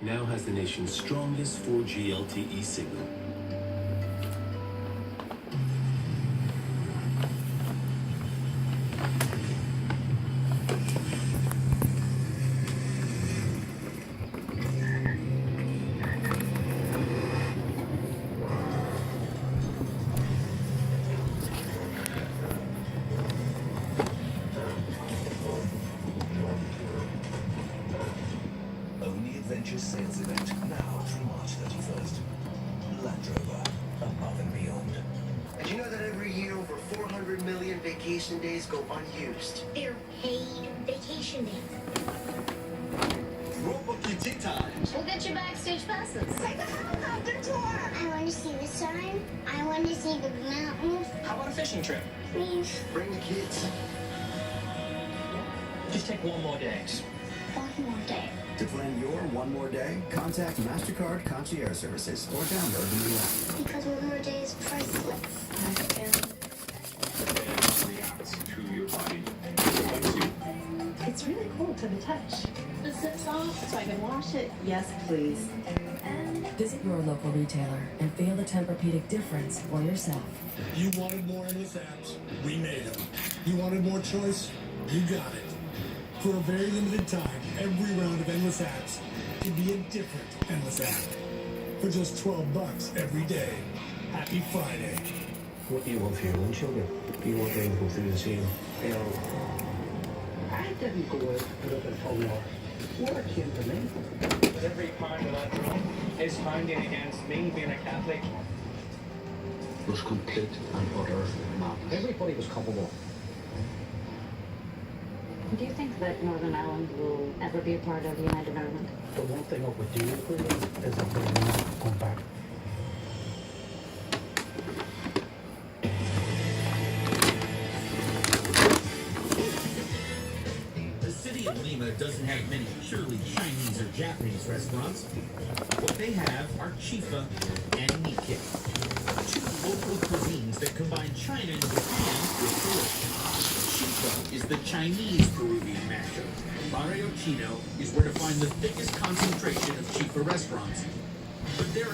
now has the nation's strongest 4G LTE signal. Only Adventure sales event now through March 31st. Land Rover, above and beyond. Did you know that every year over 400 million vacation days go unused? They're paid vacation days. We'll book you tea times. We'll get you backstage passes. Take a helicopter tour. I want to see the sun. I want to see the mountains. How about a fishing trip? Please, Bring the kids. Just take one more day. one more day. To plan your one more day, contact MasterCard Concierge Services or download the new app. Because one more day is priceless. It's really cool to the touch. The zip's off so I can wash it. Yes, please. Visit your local retailer and feel the Tempur-Pedic difference for yourself. You wanted more endless apps? We made them. You wanted more choice? You got it. For a very limited time, every round of endless apps can be a different endless app. For just $12 every day. Happy Friday. What do you want for your own children? Do you want them to go through the same hell? I didn't go out to put up a full war. War came to me. Every pound of that drum is pounding against me being a Catholic. It was complete and utter madness. Everybody was culpable. Do you think that Northern Ireland will ever be a part of the United Ireland? The one thing I would do agree is that they will not come back. The city of Lima doesn't have many purely Chinese or Japanese restaurants. What they have are chifa and Nikkei, two local cuisines that combine China and Japan with Peru. Chifa is the Chinese Peruvian mashup. Barrio Chino is where to find the thickest concentration of chifa restaurants. But there